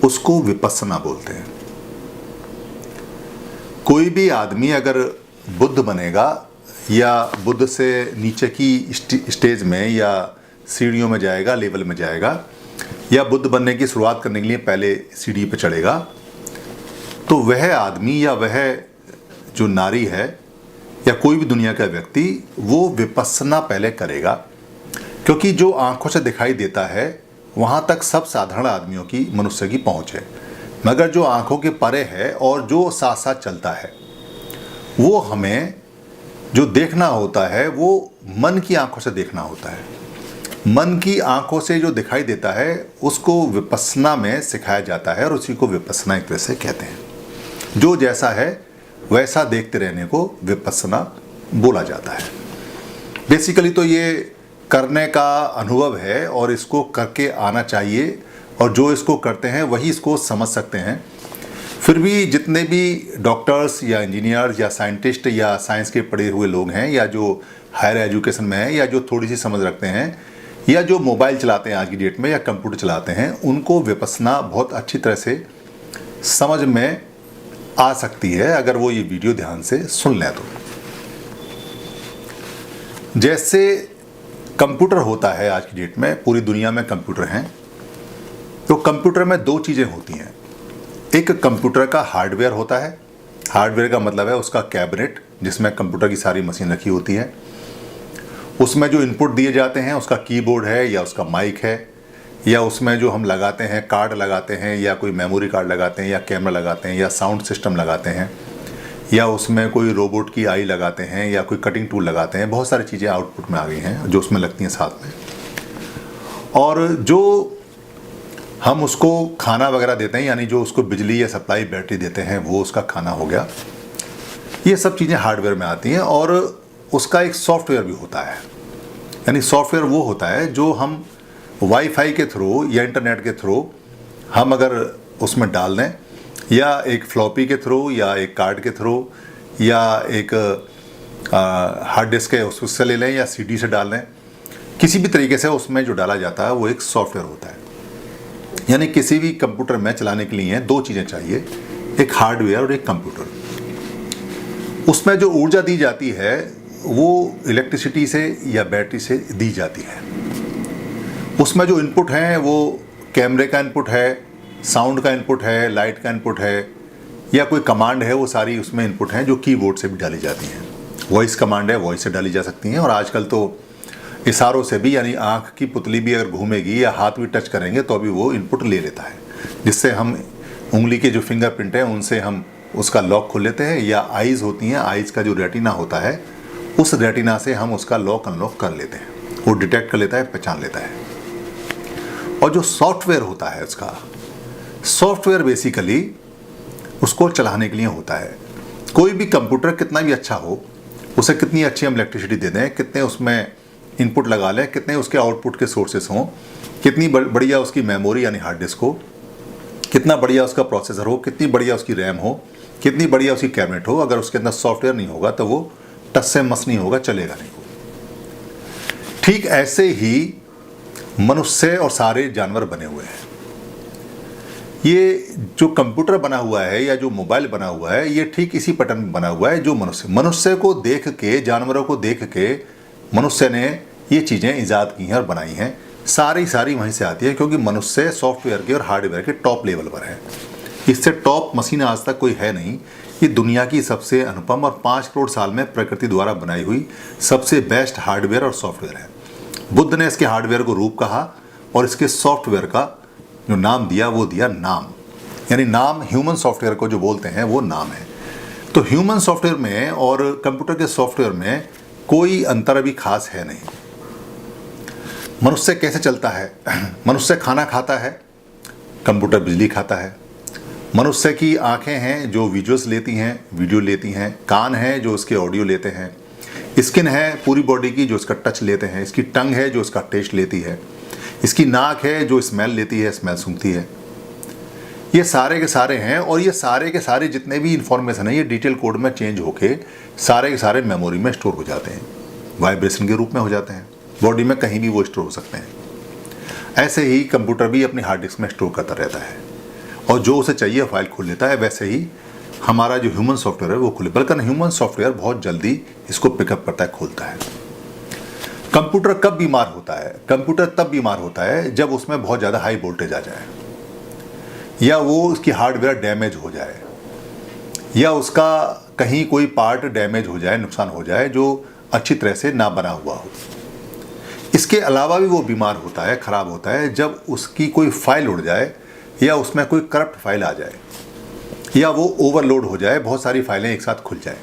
उसको विपस्सना बोलते हैं। कोई भी आदमी अगर बुद्ध बनेगा या बुद्ध से नीचे की स्टेज में या सीढ़ियों में जाएगा, लेवल में जाएगा, या बुद्ध बनने की शुरुआत करने के लिए पहले सीढ़ी पर चढ़ेगा, तो वह आदमी या वह जो नारी है या कोई भी दुनिया का व्यक्ति वो विपस्सना पहले करेगा। क्योंकि जो आंखों से दिखाई देता है वहाँ तक सब साधारण आदमियों की, मनुष्य की पहुँच है, मगर जो आंखों के परे है और जो साथ साथ चलता है वो हमें जो देखना होता है वो मन की आंखों से देखना होता है। मन की आंखों से जो दिखाई देता है उसको विपस्सना में सिखाया जाता है और उसी को विपस्सना एक तरह से कहते हैं। जो जैसा है वैसा देखते रहने को विपस्सना बोला जाता है। बेसिकली तो ये करने का अनुभव है और इसको करके आना चाहिए, और जो इसको करते हैं वही इसको समझ सकते हैं। फिर भी जितने भी डॉक्टर्स या इंजीनियर्स या साइंटिस्ट या साइंस के पढ़े हुए लोग हैं या जो हायर एजुकेशन में हैं या जो थोड़ी सी समझ रखते हैं या जो मोबाइल चलाते हैं आज की डेट में या कंप्यूटर चलाते हैं, उनको विपस्सना बहुत अच्छी तरह से समझ में आ सकती है अगर वो ये वीडियो ध्यान से सुन लें तो। जैसे कंप्यूटर होता है आज की डेट में, पूरी दुनिया में कंप्यूटर हैं, तो कंप्यूटर में दो चीज़ें होती हैं। एक कंप्यूटर का हार्डवेयर होता है। हार्डवेयर का मतलब है उसका कैबिनेट जिसमें कंप्यूटर की सारी मशीन रखी होती है। उसमें जो इनपुट दिए जाते हैं उसका कीबोर्ड है या उसका माइक है, या उसमें जो हम लगाते हैं कार्ड लगाते हैं या कोई मेमोरी कार्ड लगाते हैं या कैमरा लगाते हैं या साउंड सिस्टम लगाते हैं या उसमें कोई रोबोट की आई लगाते हैं या कोई कटिंग टूल लगाते हैं। बहुत सारी चीज़ें आउटपुट में आ गई हैं जो उसमें लगती हैं साथ में। और जो हम उसको खाना वगैरह देते हैं, यानी जो उसको बिजली या सप्लाई बैटरी देते हैं, वो उसका खाना हो गया। ये सब चीज़ें हार्डवेयर में आती हैं। और उसका एक सॉफ्टवेयर भी होता है, यानी सॉफ्टवेयर वो होता है जो हम वाईफाई के थ्रू या इंटरनेट के थ्रू हम अगर उसमें डाल दें, या एक फ्लॉपी के थ्रू या एक कार्ड के थ्रू या एक हार्ड डिस्क है उससे ले लें या सीडी से डाल लें, किसी भी तरीके से उसमें जो डाला जाता है वो एक सॉफ्टवेयर होता है। यानी किसी भी कंप्यूटर में चलाने के लिए दो चीज़ें चाहिए, एक हार्डवेयर और एक कंप्यूटर। उसमें जो ऊर्जा दी जाती है वो इलेक्ट्रिसिटी से या बैटरी से दी जाती है। उसमें जो इनपुट हैं वो कैमरे का इनपुट है, साउंड का इनपुट है, लाइट का इनपुट है, या कोई कमांड है, वो सारी उसमें इनपुट हैं जो कीबोर्ड से भी डाली जाती हैं। वॉइस कमांड है, वॉइस से डाली जा सकती हैं, और आजकल तो इशारों से भी, यानी आँख की पुतली भी अगर घूमेगी या हाथ भी टच करेंगे तो अभी वो इनपुट ले लेता है, जिससे हम उंगली के जो फिंगरप्रिंट हैं उनसे हम उसका लॉक खोल लेते हैं। या आइज़ होती हैं, आइज़ का जो रेटिना होता है उस रेटिना से हम उसका लॉक अनलॉक कर लेते हैं, वो डिटेक्ट कर लेता है, पहचान लेता है। और जो सॉफ्टवेयर होता है उसका, सॉफ्टवेयर बेसिकली उसको चलाने के लिए होता है। कोई भी कंप्यूटर कितना भी अच्छा हो, उसे कितनी अच्छी हम इलेक्ट्रिसिटी दे दें, कितने उसमें इनपुट लगा लें, कितने उसके आउटपुट के सोर्सेस हों, कितनी बढ़िया उसकी मेमोरी यानी हार्ड डिस्क हो, कितना बढ़िया उसका प्रोसेसर हो, कितनी बढ़िया उसकी रैम हो, कितनी बढ़िया उसकी कैबिनेट हो, अगर उसके अंदर सॉफ्टवेयर नहीं होगा तो वो टस से मस नहीं होगा, चलेगा नहीं। ठीक ऐसे ही मनुष्य और सारे जानवर बने हुए हैं। ये जो कंप्यूटर बना हुआ है या जो मोबाइल बना हुआ है, ये ठीक इसी पैटर्न में बना हुआ है। जो मनुष्य को देख के, जानवरों को देख के मनुष्य ने ये चीज़ें ईजाद की हैं और बनाई हैं। सारी वहीं से आती है, क्योंकि मनुष्य सॉफ्टवेयर के और हार्डवेयर के टॉप लेवल पर है। इससे टॉप मशीन आज तक कोई है नहीं। ये दुनिया की सबसे अनुपम और 5 करोड़ साल में प्रकृति द्वारा बनाई हुई सबसे बेस्ट हार्डवेयर और सॉफ्टवेयर है। बुद्ध ने इसके हार्डवेयर को रूप कहा और इसके सॉफ्टवेयर का जो नाम दिया वो दिया नाम, यानी नाम ह्यूमन सॉफ्टवेयर को जो बोलते हैं वो नाम है। तो ह्यूमन सॉफ्टवेयर में और कंप्यूटर के सॉफ्टवेयर में कोई अंतर अभी खास है नहीं। मनुष्य कैसे चलता है? मनुष्य खाना खाता है, कंप्यूटर बिजली खाता है। मनुष्य की आंखें हैं जो विजुअल्स लेती हैं, वीडियो लेती हैं। कान हैं जो उसके ऑडियो लेते हैं। स्किन है पूरी बॉडी की जो इसका टच लेते हैं। इसकी टंग है जो इसका टेस्ट लेती है। इसकी नाक है जो स्मेल लेती है, स्मेल सूंघती है। ये सारे के सारे हैं, और ये सारे के सारे जितने भी इंफॉर्मेशन है ये डिटेल कोड में चेंज होके सारे के सारे मेमोरी में स्टोर हो जाते हैं, वाइब्रेशन के रूप में हो जाते हैं। बॉडी में कहीं भी वो स्टोर हो सकते हैं। ऐसे ही कंप्यूटर भी अपनी हार्ड डिस्क में स्टोर करता रहता है, और जो उसे चाहिए फाइल खोल लेता है। वैसे ही हमारा जो ह्यूमन सॉफ्टवेयर है वो खुले, बल्कि ह्यूमन सॉफ्टवेयर बहुत जल्दी इसको पिकअप करता है, खोलता है। कंप्यूटर कब बीमार होता है? कंप्यूटर तब बीमार होता है जब उसमें बहुत ज़्यादा हाई वोल्टेज आ जाए, या वो उसकी हार्डवेयर डैमेज हो जाए, या उसका कहीं कोई पार्ट डैमेज हो जाए, नुकसान हो जाए जो अच्छी तरह से ना बना हुआ हो। इसके अलावा भी वो बीमार होता है, ख़राब होता है जब उसकी कोई फाइल उड़ जाए, या उसमें कोई करप्ट फाइल आ जाए, या वो ओवरलोड हो जाए, बहुत सारी फाइलें एक साथ खुल जाए।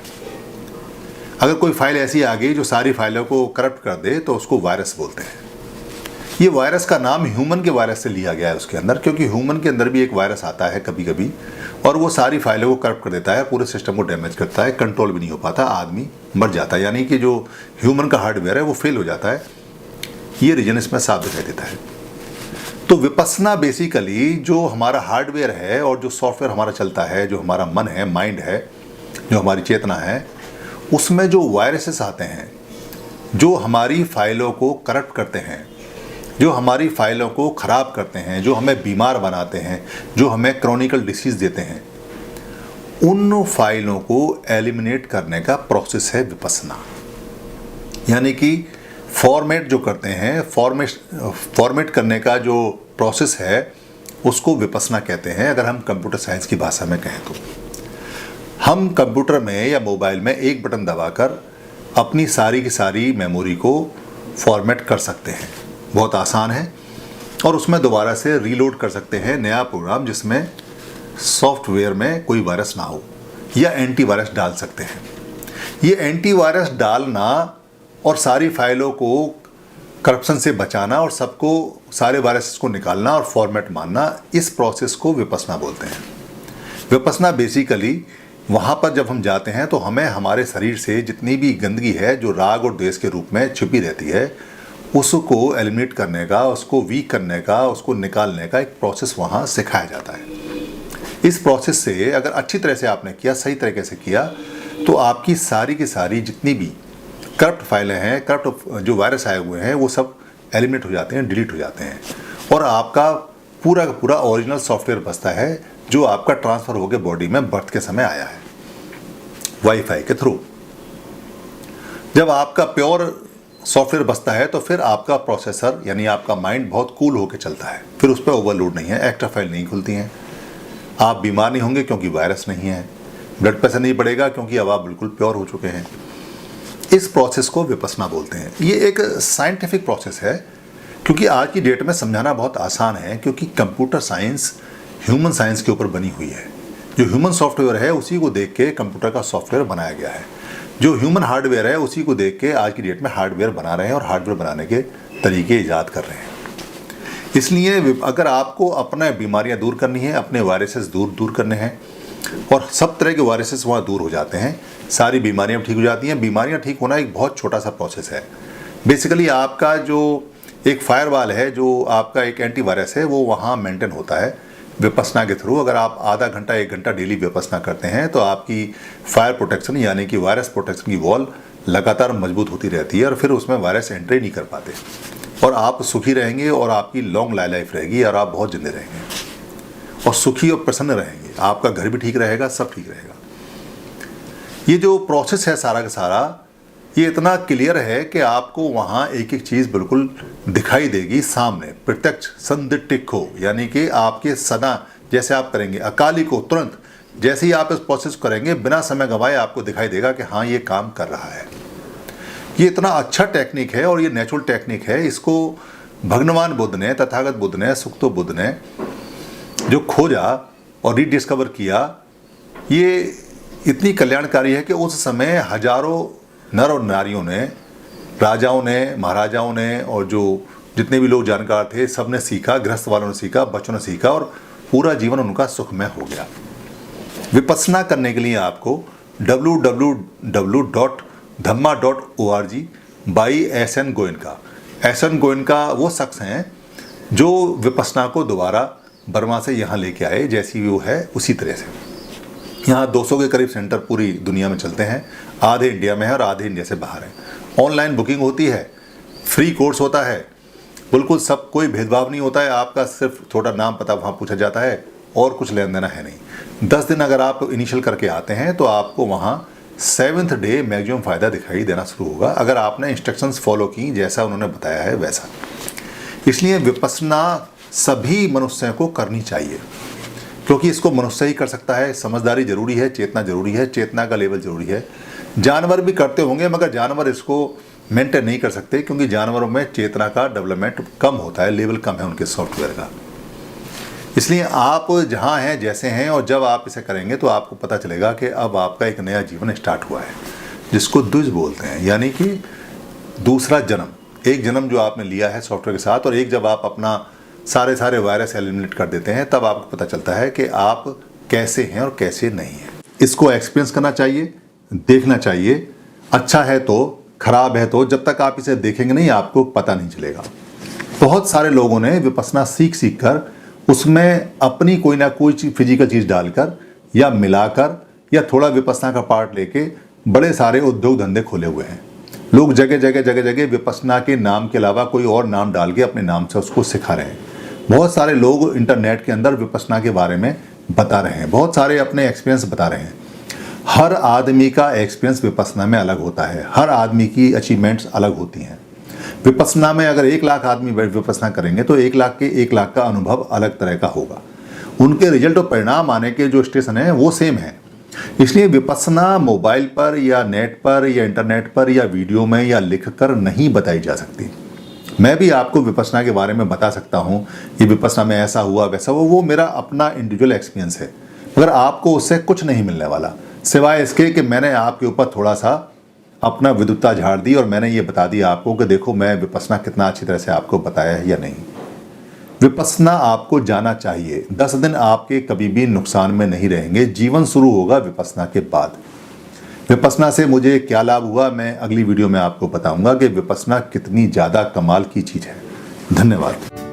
अगर कोई फाइल ऐसी आ गई जो सारी फाइलों को करप्ट कर दे तो उसको वायरस बोलते हैं। ये वायरस का नाम ह्यूमन के वायरस से लिया गया है उसके अंदर, क्योंकि ह्यूमन के अंदर भी एक वायरस आता है कभी कभी, और वो सारी फाइलों को करप्ट कर देता है, पूरे सिस्टम को डैमेज करता है, कंट्रोल भी नहीं हो पाता, आदमी मर जाता है। यानी कि जो ह्यूमन का हार्डवेयर है वो फेल हो जाता है। ये रीजन इसमें साफ दिखाई देता है। तो विपस्सना बेसिकली जो हमारा हार्डवेयर है और जो सॉफ्टवेयर हमारा चलता है, जो हमारा मन है, माइंड है, जो हमारी चेतना है, उसमें जो वायरसेस आते हैं, जो हमारी फाइलों को करप्ट करते हैं, जो हमारी फाइलों को ख़राब करते हैं, जो हमें बीमार बनाते हैं, जो हमें क्रॉनिकल डिसीज़ देते हैं, उन फाइलों को एलिमिनेट करने का प्रोसेस है विपस्सना। यानी कि फॉर्मेट जो करते हैं, फॉर्मेट करने का जो प्रोसेस है उसको विपस्सना कहते हैं, अगर हम कंप्यूटर साइंस की भाषा में कहें तो। हम कंप्यूटर में या मोबाइल में एक बटन दबाकर अपनी सारी की सारी मेमोरी को फॉर्मेट कर सकते हैं, बहुत आसान है, और उसमें दोबारा से रीलोड कर सकते हैं नया प्रोग्राम जिसमें सॉफ्टवेयर में कोई वायरस ना हो, या एंटीवायरस डाल सकते हैं। ये एंटीवायरस डालना और सारी फाइलों को करप्शन से बचाना और सबको, सारे वायरस को निकालना और फॉर्मेट मारना, इस प्रोसेस को विपस्सना बोलते हैं। विपस्सना बेसिकली वहाँ पर जब हम जाते हैं तो हमें हमारे शरीर से जितनी भी गंदगी है जो राग और द्वेष के रूप में छिपी रहती है, उसको एलिमिनेट करने का, उसको वीक करने का, उसको निकालने का एक प्रोसेस वहाँ सिखाया जाता है। इस प्रोसेस से अगर अच्छी तरह से आपने किया, सही तरीके से किया, तो आपकी सारी की सारी जितनी भी करप्ट फाइलें हैं, करप्ट जो वायरस आए हुए हैं, वो सब एलिमिनेट हो जाते हैं, डिलीट हो जाते हैं, और आपका पूरा का पूरा ओरिजिनल सॉफ्टवेयर बचता है जो आपका ट्रांसफ़र होकर बॉडी में बर्थ के समय आया है वाईफाई के थ्रू। जब आपका प्योर सॉफ्टवेयर बचता है तो फिर आपका प्रोसेसर यानी आपका माइंड बहुत कूल होकर चलता है, फिर उस पर ओवरलोड नहीं है, एक्स्ट्रा फाइल नहीं खुलती हैं, आप बीमार नहीं होंगे क्योंकि वायरस नहीं है, ब्लड प्रेशर नहीं बढ़ेगा क्योंकि अब आप बिल्कुल प्योर हो चुके हैं। इस प्रोसेस को विपस्सना बोलते हैं। ये एक साइंटिफिक प्रोसेस है, क्योंकि आज की डेट में समझाना बहुत आसान है, क्योंकि कंप्यूटर साइंस ह्यूमन साइंस के ऊपर बनी हुई है। जो ह्यूमन सॉफ्टवेयर है उसी को देख के कंप्यूटर का सॉफ्टवेयर बनाया गया है, जो ह्यूमन हार्डवेयर है उसी को देख के आज की डेट में हार्डवेयर बना रहे हैं और हार्डवेयर बनाने के तरीके ईजाद कर रहे हैं। इसलिए अगर आपको अपने बीमारियां दूर करनी है, अपने वायरसेस दूर करने हैं, और सब तरह के वायरसेस वहाँ दूर हो जाते हैं, सारी बीमारियां ठीक हो जाती हैं। बीमारियां ठीक होना एक बहुत छोटा सा प्रोसेस है। बेसिकली आपका जो एक फायरवॉल है, जो आपका एक एंटीवायरस है, वो वहाँ मेंटेन होता है विपस्सना के थ्रू। अगर आप आधा घंटा 1 घंटा डेली विपस्सना करते हैं तो आपकी फायर प्रोटेक्शन यानी कि वायरस प्रोटेक्शन की वॉल लगातार मजबूत होती रहती है, और फिर उसमें वायरस एंट्री नहीं कर पाते, और आप सुखी रहेंगे, और आपकी लॉन्ग लाइफ रहेगी, और आप बहुत जिंदे रहेंगे और सुखी और प्रसन्न रहेंगे। आपका घर भी ठीक रहेगा, सब ठीक रहेगा। ये जो प्रोसेस है सारा का सारा, ये इतना क्लियर है कि आपको वहाँ एक एक चीज़ बिल्कुल दिखाई देगी सामने, प्रत्यक्ष संदिग्धो, यानी कि आपके सदा जैसे आप करेंगे अकाली को तुरंत, जैसे ही आप इस प्रोसेस करेंगे बिना समय गंवाए आपको दिखाई देगा कि हाँ ये काम कर रहा है। ये इतना अच्छा टेक्निक है और ये नेचुरल टेक्निक है। इसको भगवान बुद्ध ने, तथागत बुद्ध ने, सुखदेव बुद्ध ने जो खोजा और रीडिस्कवर किया, ये इतनी कल्याणकारी है कि उस समय हजारों नर और नारियों ने, राजाओं ने, महाराजाओं ने, और जो जितने भी लोग जानकार थे सब ने सीखा, गृहस्थ वालों ने सीखा, बच्चों ने सीखा, और पूरा जीवन उनका सुखमय हो गया। विपस्सना करने के लिए आपको www.dhamma.org by SN. Goenka. SN. Goenka वो शख्स हैं जो विपस्सना को दोबारा बर्मा से यहाँ लेके आए, जैसी वो है उसी तरह से। यहाँ 200 के करीब सेंटर पूरी दुनिया में चलते हैं, आधे इंडिया में है और आधे इंडिया से बाहर है। ऑनलाइन बुकिंग होती है, फ्री कोर्स होता है, बिल्कुल सब, कोई भेदभाव नहीं होता है। आपका सिर्फ थोड़ा नाम पता वहाँ पूछा जाता है और कुछ लेन देना है नहीं। 10 दिन अगर आप इनिशियल करके आते हैं तो आपको वहाँ 7th डे मैक्सिमम फ़ायदा दिखाई देना शुरू होगा, अगर आपने इंस्ट्रक्शंस फॉलो की जैसा उन्होंने बताया है वैसा। इसलिए विपस्सना सभी मनुष्यों को करनी चाहिए, क्योंकि इसको मनुष्य ही कर सकता है। समझदारी जरूरी है, चेतना जरूरी है, चेतना का लेवल जरूरी है। जानवर भी करते होंगे मगर जानवर इसको मेंटेन नहीं कर सकते, क्योंकि जानवरों में चेतना का डेवलपमेंट कम होता है, लेवल कम है उनके सॉफ्टवेयर का। इसलिए आप जहाँ हैं जैसे हैं, और जब आप इसे करेंगे तो आपको पता चलेगा कि अब आपका एक नया जीवन स्टार्ट हुआ है, जिसको द्विज बोलते हैं, यानी कि दूसरा जन्म। एक जन्म जो आपने लिया है सॉफ्टवेयर के साथ, और एक जब आप अपना सारे वायरस एलिमिनेट कर देते हैं तब आपको पता चलता है कि आप कैसे हैं और कैसे नहीं हैं। इसको एक्सपीरियंस करना चाहिए, देखना चाहिए। अच्छा है तो, खराब है तो, जब तक आप इसे देखेंगे नहीं आपको पता नहीं चलेगा। बहुत सारे लोगों ने विपस्सना सीख कर उसमें अपनी कोई ना कोई फिजिकल चीज़ डालकर या मिलाकर या थोड़ा विपस्सना का पार्ट लेके बड़े सारे उद्योग धंधे खोले हुए हैं। लोग जगह जगह विपस्सना के नाम के अलावा कोई और नाम डाल के अपने नाम से उसको सिखा रहे हैं। बहुत सारे लोग इंटरनेट के अंदर विपस्सना के बारे में बता रहे हैं, बहुत सारे अपने एक्सपीरियंस बता रहे हैं। हर आदमी का एक्सपीरियंस विपस्सना में अलग होता है, हर आदमी की अचीवमेंट्स अलग होती हैं। विपस्सना में अगर 1 लाख आदमी विपस्सना करेंगे तो 1 लाख के 1 लाख का अनुभव अलग तरह का होगा। उनके रिजल्ट और परिणाम आने के जो स्टेशन है वो सेम है। इसलिए विपस्सना मोबाइल पर या नेट पर या इंटरनेट पर या वीडियो में या लिख कर नहीं बताई जा सकती। मैं भी आपको विपस्सना के बारे में बता सकता हूँ, ये विपस्सना में ऐसा हुआ वैसा हुआ, वो मेरा अपना इंडिविजुअल एक्सपीरियंस है, मगर आपको उससे कुछ नहीं मिलने वाला, सिवाय इसके कि मैंने आपके ऊपर थोड़ा सा अपना विद्वत्ता झाड़ दी और मैंने ये बता दिया आपको कि देखो मैं विपस्सना कितना अच्छी तरह से आपको बताया है या नहीं। विपस्सना आपको जाना चाहिए। 10 दिन आपके कभी भी नुकसान में नहीं रहेंगे। जीवन शुरू होगा विपस्सना के बाद। विपस्सना से मुझे क्या लाभ हुआ मैं अगली वीडियो में आपको बताऊंगा कि विपस्सना कितनी ज़्यादा कमाल की चीज़ है। धन्यवाद।